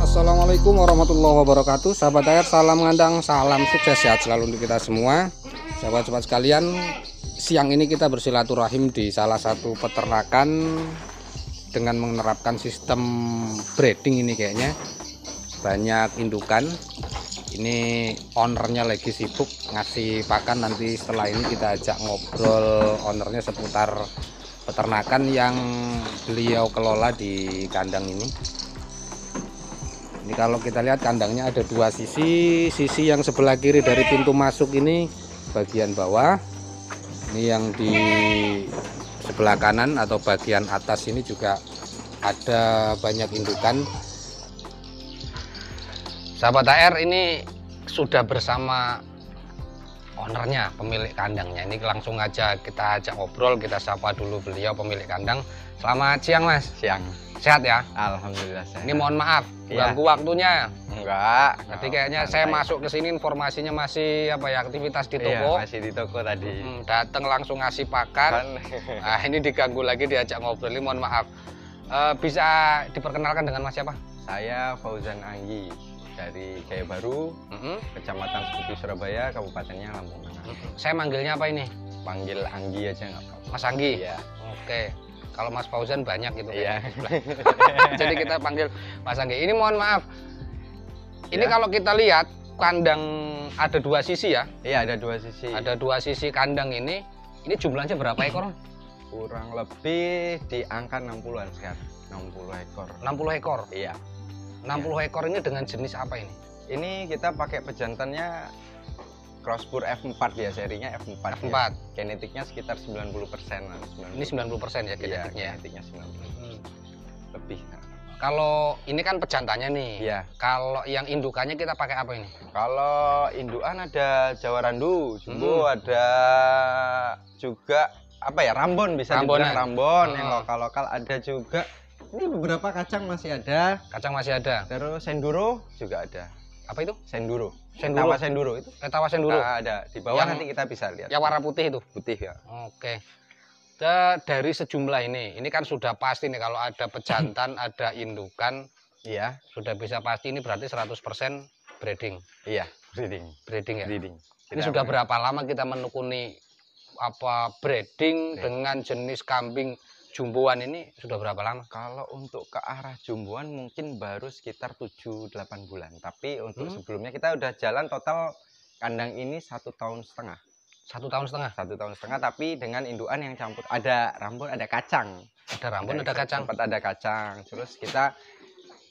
Assalamualaikum warahmatullahi wabarakatuh. Sahabat air, salam ngandang, salam sukses, sehat selalu untuk kita semua. Sahabat-sahabat sekalian, siang ini kita bersilaturahim di salah satu peternakan dengan menerapkan sistem breeding. Ini kayaknya banyak indukan. Ini ownernya lagi sibuk ngasih pakan. Nanti setelah ini kita ajak ngobrol ownernya seputar peternakan yang beliau kelola di kandang ini. Ini kalau kita lihat kandangnya ada dua sisi. Sisi yang sebelah kiri dari pintu masuk ini bagian bawah. Ini yang di sebelah kanan atau bagian atas ini juga ada banyak indukan. Sahabat AR, ini sudah bersama ownernya, pemilik kandangnya. Ini langsung aja kita ajak ngobrol, kita sapa dulu beliau, pemilik kandang. Selamat siang, Mas. Siang. Sehat ya? Alhamdulillah sehat. Ini mohon maaf ganggu waktunya. Enggak. Jadi kayaknya saya masuk ke sini informasinya masih apa ya, aktivitas di toko. Iya, masih di toko tadi. Datang langsung ngasih pakan. Nah, ini diganggu lagi, diajak ngobrol. Ini mohon maaf. Bisa diperkenalkan dengan Mas siapa? Saya Fauzan Anggi dari Jaya Baru, Kecamatan Sekutu Surabaya, Kabupatennya Lampung Tengah. Saya manggilnya apa ini? Panggil Anggi aja nggak apa-apa. Mas Anggi? Iya. Oke. Kalau Mas Fauzan banyak gitu. Iya. Jadi kita panggil Mas Anggi. Ini mohon maaf. Ini Ya. kalau kita lihat kandang ada dua sisi ya? Iya, ada dua sisi. Ada dua sisi kandang ini. Ini jumlahnya berapa ekor? Kurang lebih di angka 60-an sekarang. 60 ekor. 60 ekor. Iya. 60 ekor ini dengan jenis apa ini? Ini kita pakai pejantannya Crossbur F4 ya, serinya F4. F4. Ya. Genetiknya sekitar 90%. Ini 90% ya genetiknya. Iya, genetiknya 90%. Lebih. Kalau ini kan pejantannya nih. Iya. Kalau yang indukannya kita pakai apa ini? Kalau indukan ada Jawa Randu, Jumbo, ada juga apa ya, Rambon, bisa dibilang Rambon yang lokal-lokal, ada juga. Ini beberapa kacang masih ada. Kacang masih ada. Terus Senduro juga ada. Apa itu? Senduro. Senduro. Etawa Senduro itu. Etawa Senduro. Ada di bawah, Yang nanti kita bisa lihat. Yang warna putih itu. Putih ya. Oke. Dari sejumlah ini kan sudah pasti nih kalau ada pejantan, ada indukan. Iya. Sudah bisa pasti ini berarti 100% breeding. Iya, breeding. Breeding ya. Breeding. Ini sudah berapa lama kita menekuni apa breeding dengan jenis kambing jumboan ini, sudah berapa lama? Kalau untuk ke arah jumboan mungkin baru sekitar 7-8 bulan. Tapi untuk sebelumnya kita udah jalan total kandang ini 1,5 tahun. 1,5 tahun? 1,5 tahun, tapi dengan indukan yang campur. Ada Rambon, ada kacang. Ada Rambon, ada kacang. Sempat ada kacang. Terus kita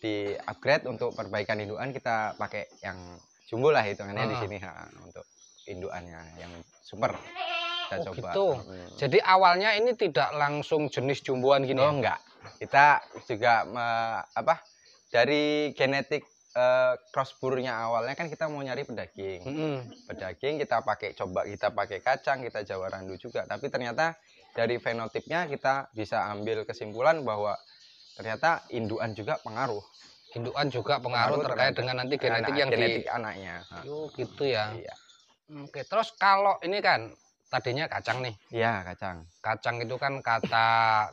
di upgrade untuk perbaikan indukan, kita pakai yang jumbo lah hitungannya di sini untuk indukannya yang super. Kita coba. Gitu. Jadi awalnya ini tidak langsung jenis jumboan gini. Oh, enggak. Kita juga dari genetik crossburnya awalnya kan kita mau nyari pedaging. Pedaging kita pakai kacang, kita Jawa Randu juga. Tapi ternyata dari fenotipnya kita bisa ambil kesimpulan bahwa ternyata indukan juga pengaruh. Indukan juga pengaruh terkait dengan nanti genetik yang genetik anaknya. Gitu ya. Iya. Oke, terus kalau ini kan tadinya kacang nih. Iya, kacang. Kacang itu kan kata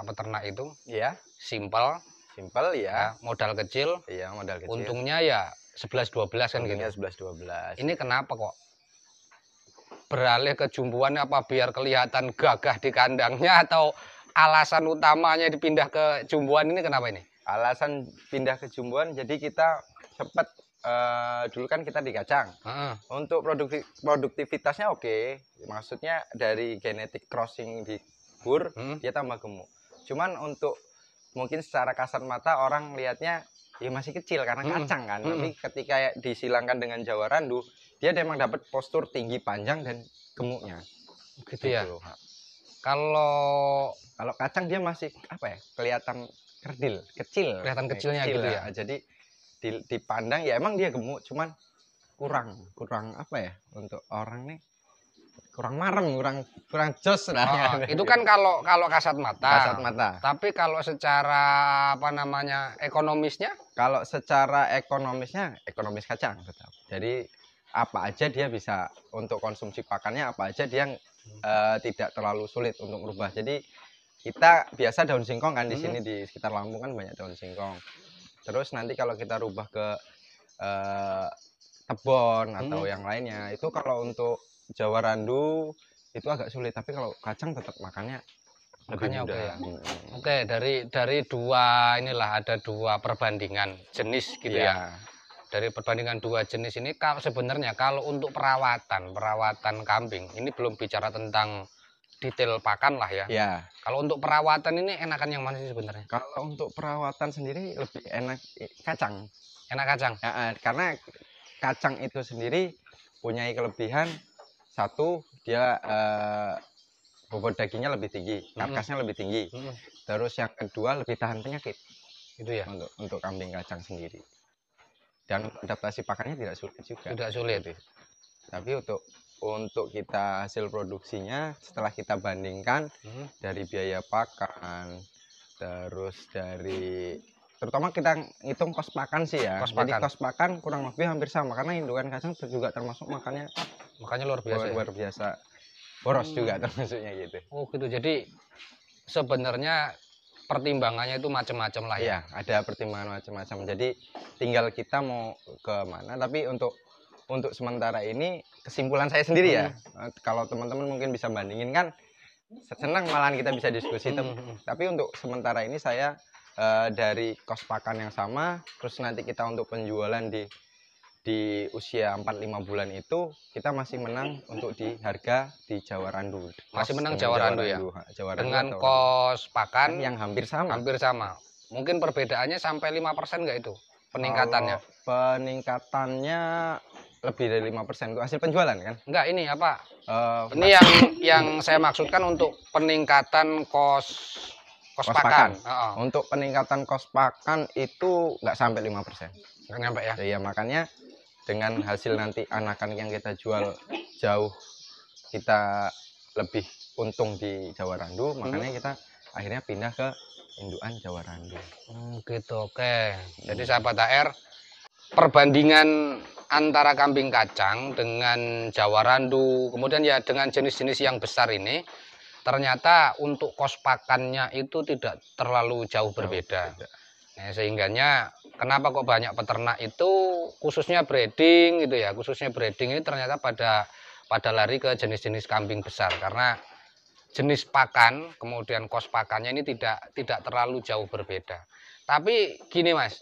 peternak itu. Iya. Simple ya, modal kecil. Iya, modal kecil. Untungnya ya 11-12 kan gitu. 11-12. Ini kenapa kok beralih ke jumboan? Apa biar kelihatan gagah di kandangnya atau alasan utamanya dipindah ke jumboan ini kenapa ini? Alasan pindah ke jumboan, jadi kita sempat dulu kan kita di kacang. Untuk produktivitasnya oke. Maksudnya dari genetik crossing di bur dia tambah gemuk. Cuman untuk mungkin secara kasat mata orang lihatnya ya masih kecil karena kacang kan. Tapi ketika disilangkan dengan Jawa Randu, dia memang dapat postur tinggi, panjang dan gemuknya. Gitu ya. Kalau kacang dia masih apa ya? Kelihatan kerdil, kecil. Kelihatan kecilnya gitu ya. Jadi dipandang ya emang dia gemuk, cuman kurang apa ya, untuk orang nih kurang marem, kurang jos lah. Itu kan kalau kasat mata. Kasat mata. Tapi kalau secara ekonomisnya? Kalau secara ekonomisnya ekonomis kacang tetap. Jadi apa aja dia bisa untuk konsumsi pakannya, apa aja dia tidak terlalu sulit untuk merubah. Jadi kita biasa daun singkong kan di sini di sekitar Lampung kan banyak daun singkong. Terus nanti kalau kita rubah ke tebon atau yang lainnya, itu kalau untuk Jawa Randu itu agak sulit, tapi kalau kacang tetap makannya lebih Makanya mudah. oke ya. Oke, dari dua inilah ada dua perbandingan jenis gitu ya. Dari perbandingan dua jenis ini sebenarnya kalau untuk perawatan kambing ini belum bicara tentang detail pakan lah ya. Ya. Kalau untuk perawatan ini enakan yang mana sih sebenarnya? Kalau untuk perawatan sendiri lebih enak kacang. Enak kacang. Ya, karena kacang itu sendiri punya kelebihan satu, dia bobot dagingnya lebih tinggi, karkasnya lebih tinggi. Terus yang kedua lebih tahan penyakit. Itu ya untuk kambing kacang sendiri. Dan adaptasi pakannya tidak sulit juga. Tidak sulit. Tapi untuk kita hasil produksinya setelah kita bandingkan dari biaya pakan, terus terutama kita ngitung kos pakan sih ya. Jadi kos pakan kurang lebih hampir sama karena indukan kacang juga termasuk makanya luar biasa. Luar biasa. Boros juga termasuknya gitu. Oh gitu. Jadi sebenarnya pertimbangannya itu macam-macam lah ya. Iya, ada pertimbangan macam-macam. Jadi tinggal kita mau ke mana. Tapi untuk sementara ini kesimpulan saya sendiri ya. Kalau teman-teman mungkin bisa bandingin kan, senang malahan kita bisa diskusi. Tapi untuk sementara ini saya dari kos pakan yang sama, terus nanti kita untuk penjualan di usia 4-5 bulan itu kita masih menang untuk di harga di Jawa Randu. Masih menang Jawa Randu ya. Jawa Randu dengan kos pakan yang hampir sama. Hampir sama. Mungkin perbedaannya sampai 5% enggak itu peningkatannya? Peningkatannya lebih dari 5% untuk hasil penjualan kan? Enggak, ini apa? Ini yang saya maksudkan untuk peningkatan kos pakan. Untuk peningkatan kos pakan itu nggak sampai 5%. Nggak nyampe ya? Iya, makanya dengan hasil nanti anakan yang kita jual jauh, kita lebih untung di Jawa Randu, makanya kita akhirnya pindah ke indukan Jawa Randu. Gitu, oke. Jadi sahabat HR, perbandingan antara kambing kacang dengan Jawa Randu, kemudian ya dengan jenis-jenis yang besar ini, ternyata untuk kos pakannya itu tidak terlalu jauh berbeda. Nah, sehingganya kenapa kok banyak peternak itu khususnya breeding gitu ya, khususnya breeding ini ternyata pada lari ke jenis-jenis kambing besar karena jenis pakan kemudian kos pakannya ini tidak terlalu jauh berbeda. Tapi gini Mas,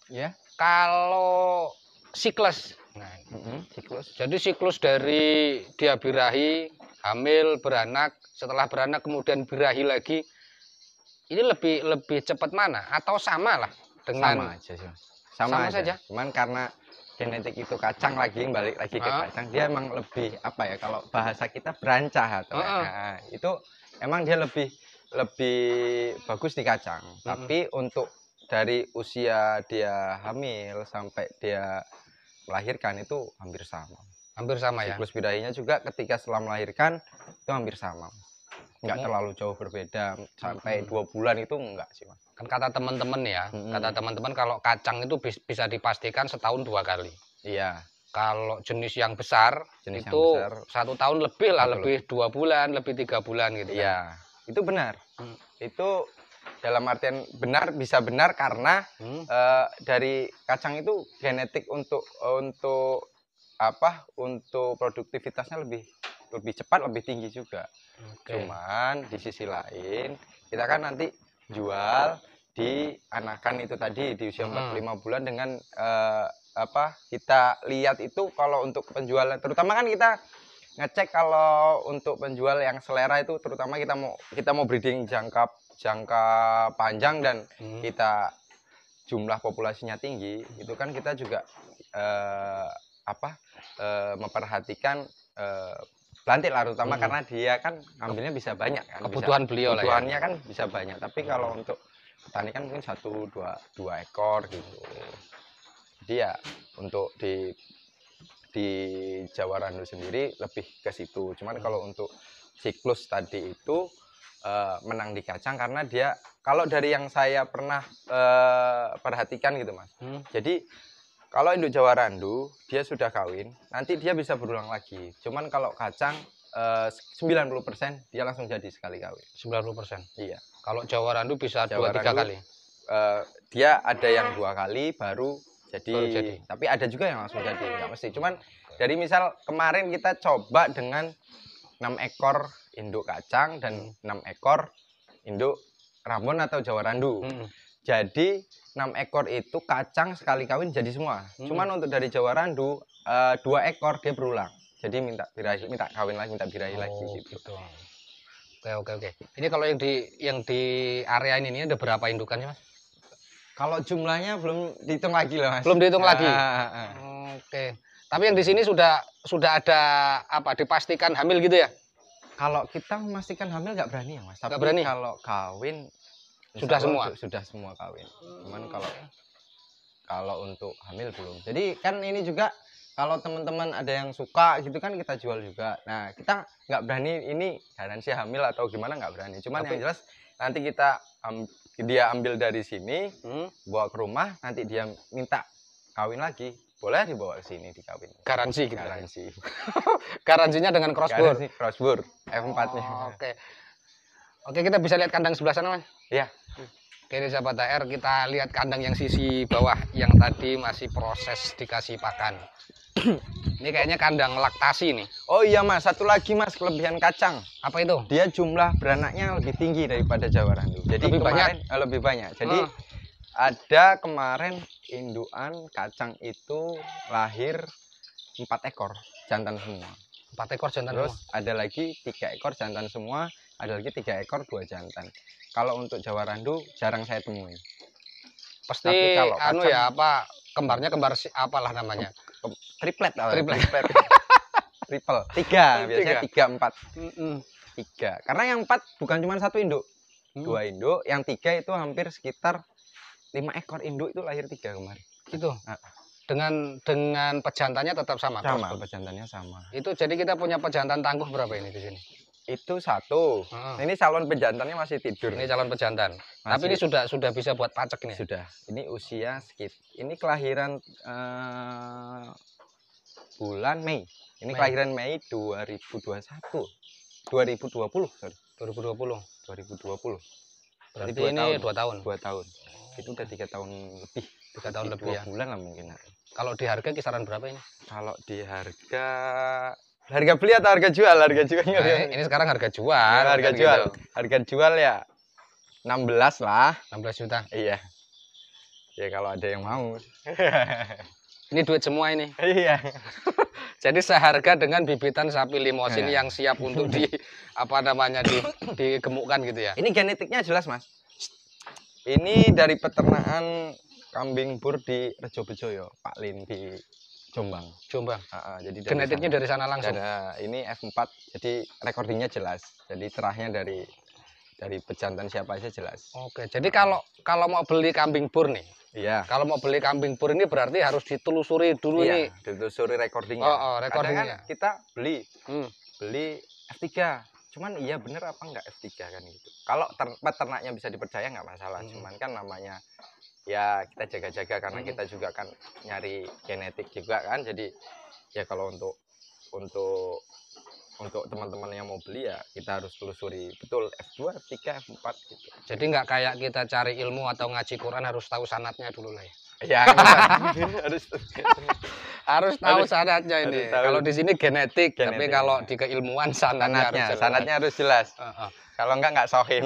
ya, kalau siklus, jadi siklus dari dia birahi, hamil, beranak, setelah beranak kemudian birahi lagi, ini lebih cepat mana atau sama lah dengan sama saja. Cuman karena genetik itu kacang lagi balik lagi ke kacang, dia emang lebih apa ya, kalau bahasa kita berancah atau itu emang dia lebih bagus di kacang. Tapi untuk dari usia dia hamil sampai dia melahirkan itu hampir sama. Hampir sama ya. Siklus birahinya juga ketika setelah melahirkan itu hampir sama. Nggak terlalu jauh berbeda, sampai 2 bulan itu enggak sih Mas. Kan kata teman-teman ya, kata teman-teman kalau kacang itu bisa dipastikan setahun 2 kali. Iya. Kalau jenis yang besar itu 1 tahun lebih lah, lebih 2 bulan, lebih 3 bulan gitu. Iya, itu benar. Itu dalam artian benar, bisa benar karena dari kacang itu genetik untuk produktivitasnya lebih cepat, lebih tinggi juga. Cuman di sisi lain kita kan nanti jual di anakan itu tadi di usia 45 bulan dengan kita lihat itu kalau untuk penjualan, terutama kan kita ngecek kalau untuk penjual yang selera itu, terutama kita mau breeding jangka panjang dan kita jumlah populasinya tinggi, itu kan kita juga memperhatikan belantik lah, terutama karena dia kan ambilnya bisa banyak kan, kebutuhannya kan bisa banyak. Tapi kalau untuk petani kan mungkin 1-2 ekor gitu. Jadi ya untuk di Jawa Randu sendiri lebih ke situ. Cuman kalau untuk siklus tadi itu menang di kacang karena dia, kalau dari yang saya pernah perhatikan gitu Mas. Jadi kalau induk Jawa Randu dia sudah kawin, nanti dia bisa berulang lagi. Cuman kalau kacang 90% dia langsung jadi sekali kawin. 90%. Iya. Kalau Jawa Randu bisa 2-3 kali. dia ada yang 2 kali baru jadi. Tapi ada juga yang langsung jadi, nggak mesti. Cuman dari misal kemarin kita coba dengan 6 ekor induk kacang dan 6 ekor induk Ramon atau Jawa Randu. Jadi 6 ekor itu kacang sekali kawin jadi semua. Cuman untuk dari Jawa Randu 2 ekor dia berulang. Jadi minta kawin lagi, minta birahi lagi gitu. Oke. Ini kalau yang di area ini ada berapa indukannya, Mas? Kalau jumlahnya belum dihitung lagi loh, Mas. Belum dihitung lagi. Oke. Tapi yang di sini sudah ada apa? Dipastikan hamil gitu ya? Kalau kita memastikan hamil nggak berani ya, Mas. Tapi berani. Kalau kawin sudah semua. Sudah semua kawin. Cuman kalau untuk hamil belum. Jadi kan ini juga kalau teman-teman ada yang suka gitu kan kita jual juga. Nah, kita nggak berani ini garansi hamil atau gimana, nggak berani. Cuman yang jelas nanti dia ambil dari sini, bawa ke rumah, nanti dia minta kawin lagi, boleh dibawa ke sini dikawin. Garansi gitu. Garansi. Garansinya dengan crossbur. Crossbur F4-nya. Oke, kita bisa lihat kandang sebelah sana, Mas. Iya. Oke, ini sahabat AR, kita lihat kandang yang sisi bawah yang tadi masih proses dikasih pakan. Ini kayaknya kandang laktasi nih. Oh iya, Mas, satu lagi, Mas, kelebihan kacang. Apa itu? Dia jumlah beranaknya lebih tinggi daripada Jawa Randu. Jadi lebih banyak. Jadi ada kemarin indukan kacang itu lahir 4 ekor jantan semua. 4 ekor jantan. Terus semua. Ada lagi 3 ekor jantan semua, ada lagi 3 ekor 2 jantan. Kalau untuk Jawa Randu jarang saya temui. Pasti kalau kacang, kembarnya apalah namanya? Triplet. Triple. 3, biasanya 3 4. 3. Karena yang 4 bukan cuma 1 induk. 2 induk, yang 3 itu hampir sekitar 5 ekor induk itu lahir 3 kemarin. Gitu. Dengan pejantannya tetap sama. Sama, pejantannya sama. Itu jadi kita punya pejantan tangguh berapa ini di sini? Itu 1. Ini calon pejantannya masih tidur. Ini calon pejantan. Tapi ini sudah bisa buat pacek ini. Sudah. Ini usia ini kelahiran bulan Mei. Ini kelahiran Mei 2021. 2020, sorry. 2020. Berarti 2 ini tahun. 2 tahun. 2 tahun. Itu udah 3 tahun lebih. 3 tahun lebih 2 bulan lah mungkin. Kalau di harga kisaran berapa ini? Kalau di harga beli atau harga jual? Harga jualnya. Ini sekarang harga jual. Ya, harga jual. Gitu. Harga jual ya 16 lah. 16 juta. Iya. Ya kalau ada yang mau. Ini duit semua ini. Iya. Jadi seharga dengan bibitan sapi limosin yang siap untuk digemukkan gitu ya. Ini genetiknya jelas, Mas. Ini dari peternakan kambing bur di Rejo Bejoyo, Pak Lin di Jombang. Jadi genetiknya dari sana langsung. Ini F4, jadi recordingnya jelas. Jadi terahnya dari pejantan siapa aja jelas. Oke, jadi kalau mau beli kambing bur nih. Iya. Kalau mau beli kambing bur ini berarti harus ditelusuri dulu nih. Ditelusuri recordingnya. Recordingnya. Kan kita beli F3. Cuman iya bener apa enggak F3 kan gitu. Kalau peternaknya bisa dipercaya nggak masalah. Cuman kan namanya ya kita jaga-jaga karena kita juga kan nyari genetik juga kan. Jadi ya kalau untuk teman-teman yang mau beli ya kita harus telusuri betul F2, F3, F4 gitu. Jadi nggak kayak kita cari ilmu atau ngaji Quran harus tahu sanatnya dulu lah ya. Ya harus tahu sanatnya ini. Kalau di sini genetik, tapi kalau di keilmuan sanatnya harus jelas. Kalau nggak sahih.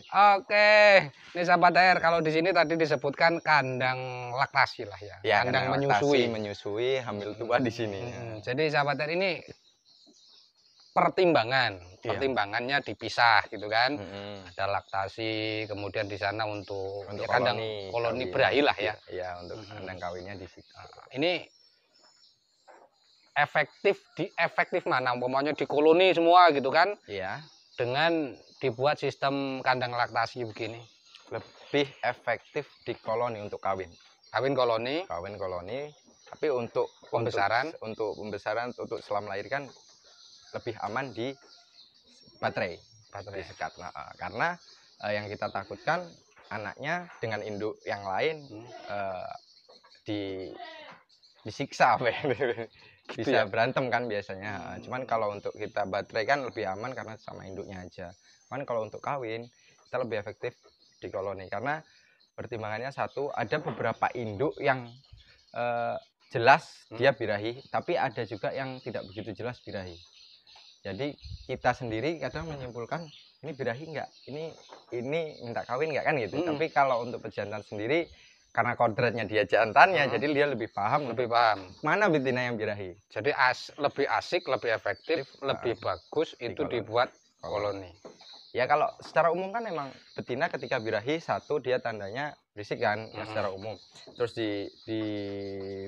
Oke, ini sahabat AR, kalau di sini tadi disebutkan kandang laktasi lah ya. Kandang menyusui, hamil tua di sini. Jadi sahabat AR ini pertimbangannya dipisah gitu kan. Ada laktasi, kemudian di sana untuk kandang koloni berahi lah ya. Iya, untuk kandang kawinnya di situ. Ini efektif mana? Umpamanya di koloni semua gitu kan? Iya. Dengan dibuat sistem kandang laktasi begini. Lebih efektif di koloni untuk kawin. Kawin koloni. Tapi untuk pembesaran, untuk setelah melahirkan lebih aman di baterai disekat. Karena yang kita takutkan anaknya dengan induk yang lain disiksa bisa berantem kan biasanya. Cuman kalau untuk kita baterai kan lebih aman karena sama induknya aja. Cuman kalau untuk kawin kita lebih efektif di koloni, karena pertimbangannya satu, ada beberapa induk yang jelas dia birahi, tapi ada juga yang tidak begitu jelas birahi. Jadi kita sendiri kadang menyimpulkan ini birahi enggak, ini minta kawin enggak kan gitu. Tapi kalau untuk pejantan sendiri, karena kodratnya dia jantannya, jadi dia lebih paham mana betina yang birahi. Jadi lebih asik, lebih efektif, lebih bagus itu dibuat koloni. Ya kalau secara umum kan memang betina ketika birahi, satu dia tandanya berisik kan, ya secara umum. Terus di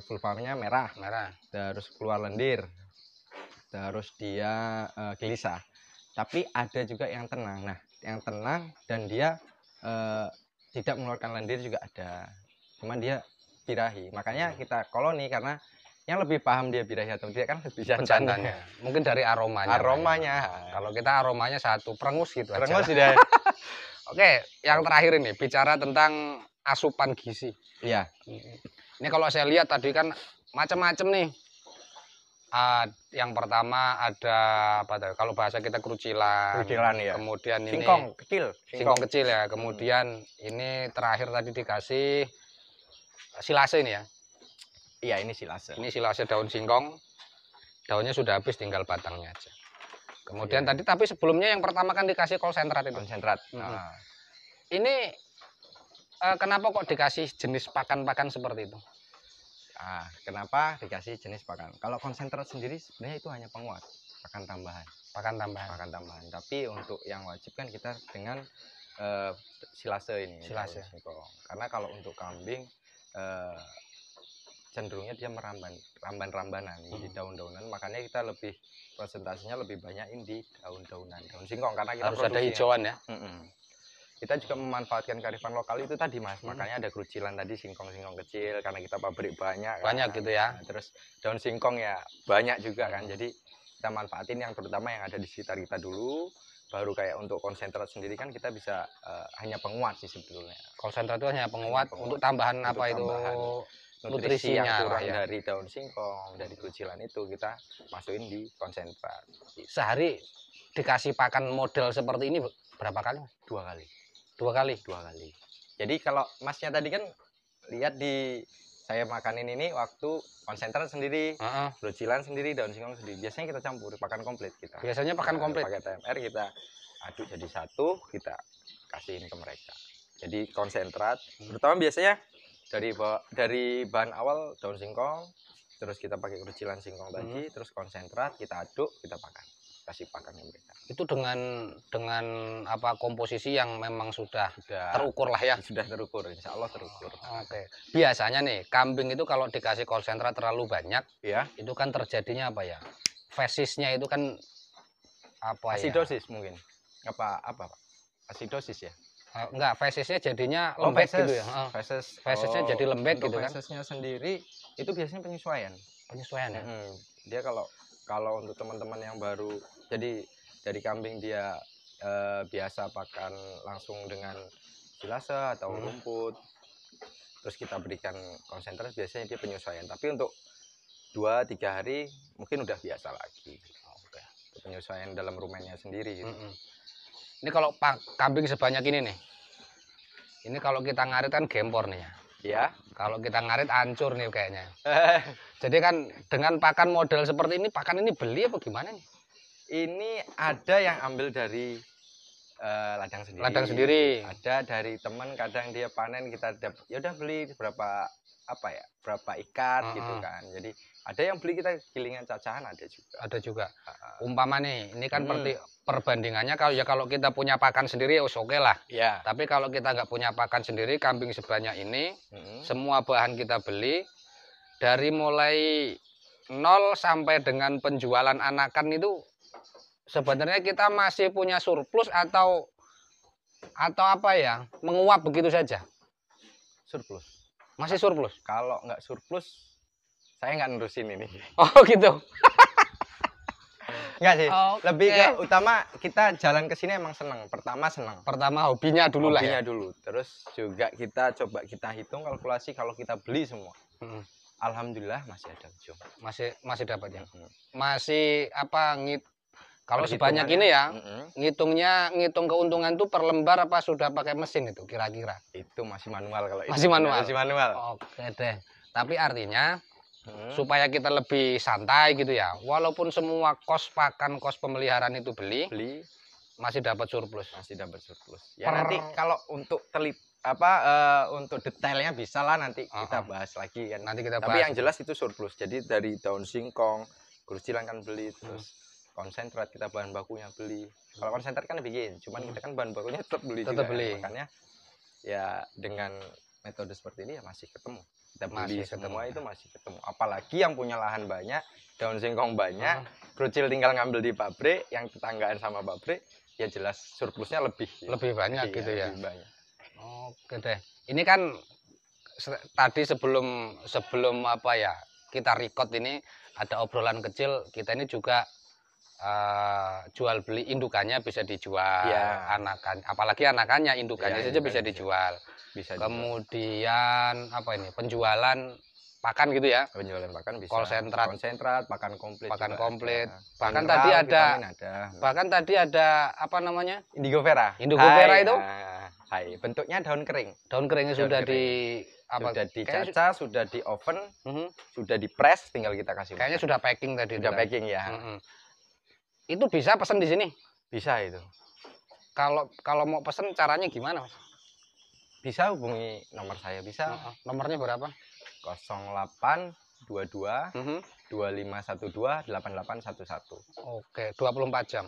vulvanya merah, terus keluar lendir, terus dia gelisah. Tapi ada juga yang tenang. Nah, yang tenang dan dia tidak mengeluarkan lendir juga ada. Cuman dia birahi. Makanya kita koloni, karena yang lebih paham dia birahi atau tidak kan lebih jantannya. Mungkin dari aromanya. Kalau kita aromanya satu, perengus gitu aja. Perengus sudah. Oke, yang terakhir ini bicara tentang asupan gizi. Iya. Ini kalau saya lihat tadi kan macam-macam nih. Yang pertama ada apa tuh? Kalau bahasa kita kerucilan ya. Kemudian ini singkong kecil ya. Kemudian ini terakhir tadi dikasih silase ini ya. Iya, ini silase. Ini silase daun singkong. Daunnya sudah habis, tinggal batangnya aja. Kemudian tadi, tapi sebelumnya yang pertama kan dikasih konsentrat itu. Konsentrat. Ini kenapa kok dikasih jenis pakan-pakan seperti itu? Kenapa dikasih jenis pakan? Kalau konsentrat sendiri sebenarnya itu hanya penguat, pakan tambahan. Tapi untuk yang wajib kan kita dengan silase ini. Silase. Karena kalau untuk kambing cenderungnya dia ramban-rambanan di daun-daunan, makanya kita lebih presentasinya lebih banyak di daun-daunan, daun singkong, karena kita harus ada hijauan ya. Kita juga memanfaatkan kearifan lokal itu tadi Mas, makanya ada kerucilan tadi, singkong-singkong kecil, karena kita pabrik banyak kan. Gitu ya. Nah, terus daun singkong ya banyak juga kan, jadi kita manfaatin yang terutama yang ada di sekitar kita dulu. Baru kayak untuk konsentrat sendiri kan kita bisa hanya penguat sih sebetulnya. Konsentrat itu hanya penguat untuk tambahan untuk apa itu? Nutrisi yang kurang dari daun singkong, dari kerucilan itu kita masukin di konsentrat. Sehari dikasih pakan model seperti ini berapa kali? Dua kali. Jadi kalau Masnya tadi kan lihat di saya makanin ini waktu konsentrat sendiri, kerucilan sendiri, daun singkong sendiri. Biasanya kita campur pakan komplit kita. Biasanya pakan komplit. Pakai TMR kita aduk jadi satu, kita kasihin ke mereka. Jadi konsentrat, terutama biasanya dari bahan awal daun singkong, terus kita pakai kerucilan singkong tadi, terus konsentrat kita aduk, kita kasih pakan mereka. Itu dengan apa komposisi yang memang sudah terukur lah ya. Sudah terukur, insya Allah terukur. Oke. Biasanya nih kambing itu kalau dikasih konsentrat terlalu banyak, ya itu kan terjadinya apa ya? Fesisnya itu kan apa asidosis ya? Mungkin apa Pak? Asidosis ya? Enggak, fesisnya jadinya lembek gitu ya. Fesisnya jadi lembek gitu kan. Fesisnya sendiri itu biasanya penyesuaian ya. Dia kalau untuk teman-teman yang baru, jadi dari kambing dia biasa pakan langsung dengan silase atau rumput, terus kita berikan konsentrat, biasanya dia penyesuaian. Tapi untuk 2-3 hari mungkin udah biasa lagi. Penyesuaian dalam rumennya sendiri gitu. Ini kalau kambing sebanyak ini nih, ini kalau kita ngarit kan gempor nih ya. Ya. Kalau kita ngarit hancur nih kayaknya. Jadi kan dengan pakan model seperti ini, pakan ini beli apa gimana nih? Ini ada yang ambil dari ladang sendiri. Ada dari teman, kadang dia panen kita ya udah beli berapa ikat gitu kan. Jadi ada yang beli kita gilingan cacahan, ada juga. Umpama nih, ini kan perbandingannya kalau kita punya pakan sendiri ya oke lah. Ya. Tapi kalau kita nggak punya pakan sendiri, kambing sebanyak ini, semua bahan kita beli, dari mulai 0 sampai dengan penjualan anakan itu sebenarnya kita masih punya surplus atau apa ya, menguap begitu saja? Surplus. Masih surplus? Kalau nggak surplus, saya nggak nerusin ini. Oh gitu. Enggak sih, lebih ke utama kita jalan ke sini emang senang. Pertama hobinya dulu lah ya. Dulu. Terus juga kita hitung kalkulasi kalau kita beli semua. Alhamdulillah masih ada ujung. Masih dapat ya. Masih apa Kalau sebanyak ini ya, ngitung keuntungan tuh per lembar apa sudah pakai mesin itu kira-kira? Itu masih manual kalau masih itu. Manual. Masih manual. Oke deh. Tapi artinya supaya kita lebih santai gitu ya. Walaupun semua kos pakan, kos pemeliharaan itu beli masih dapat surplus. Masih dapat surplus. Ya nanti kalau untuk untuk detailnya bisa lah nanti kita bahas lagi kan. Nanti kita bahas. Tapi yang jelas itu surplus. Jadi dari daun singkong, kerucilan kan beli, terus konsentrat kita bahan bakunya beli. Kalau konsentrat kan bikin, cuman kita kan bahan bakunya tetap beli juga. Makanya ya dengan metode seperti ini ya masih ketemu. Kita beli semua itu masih ketemu. Apalagi yang punya lahan banyak, daun singkong banyak, kerucil tinggal ngambil di pabrik, yang tetanggaan sama pabrik, ya jelas surplusnya lebih banyak gitu ya. Lebih banyak. Oke deh. Ini kan tadi sebelum apa ya, kita record ini ada obrolan kecil, kita ini juga jual beli indukannya bisa dijual, anakan, apalagi anakannya, indukannya saja bisa dijual. Kemudian apa ini, penjualan pakan gitu ya? Penjualan pakan bisa. Konsentrat, pakan komplit. Bahkan tadi ada apa namanya? Indigo Vera. Itu? Bentuknya daun kering. Daun keringnya sudah dicaca, sudah di oven, sudah di press, tinggal kita kasih. Kayaknya sudah packing tadi. Sudah packing ya. Itu bisa pesan di sini? Bisa itu. Kalau mau pesan caranya gimana, Mas? Bisa hubungi nomor saya, bisa. Nomornya berapa? 0822 2512 8811. Oke, 24 jam.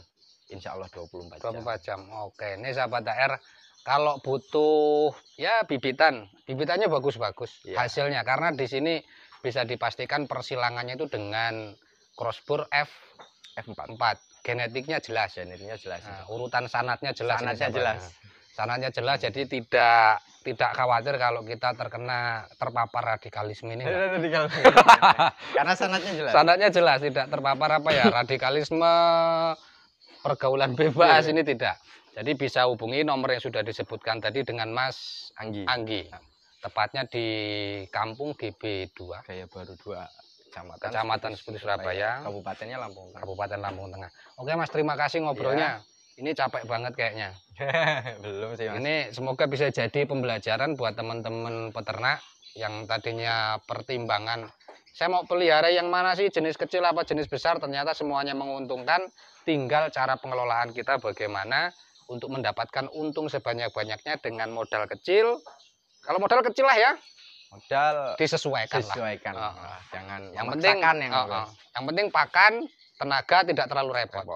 Insya Allah 24 jam. Oke, ini sahabat HR, kalau butuh ya bibitannya bagus-bagus hasilnya, karena di sini bisa dipastikan persilangannya itu dengan crossbur F4. Genetiknya jelas. Nah, urutan sanatnya jelas. Sanatnya jelas, jadi tidak khawatir kalau kita terpapar radikalisme ini. Karena sanatnya jelas. Sanatnya jelas, tidak terpapar radikalisme, pergaulan bebas ini tidak. Jadi bisa hubungi nomor yang sudah disebutkan tadi dengan Mas Anggi. Tepatnya di Kampung GB2. Gaya Baru 2. Kecamatan Seputi Surabaya, Kabupaten Lampung Tengah. Oke Mas, terima kasih ngobrolnya. Ini capek banget kayaknya. Belum sih Mas. Ini semoga bisa jadi pembelajaran buat teman-teman peternak yang tadinya pertimbangan, saya mau pelihara yang mana sih, jenis kecil apa jenis besar, ternyata semuanya menguntungkan. Tinggal cara pengelolaan kita bagaimana untuk mendapatkan untung sebanyak-banyaknya dengan modal kecil. Kalau modal kecil lah ya, modal disesuaikan. Jangan yang penting pakan, tenaga tidak terlalu repot.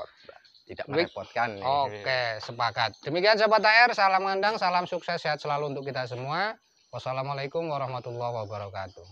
Tidak merepotkan. Oke, sepakat. Demikian sahabat HR, salam ngandang, salam sukses, sehat selalu untuk kita semua. Wassalamualaikum warahmatullahi wabarakatuh.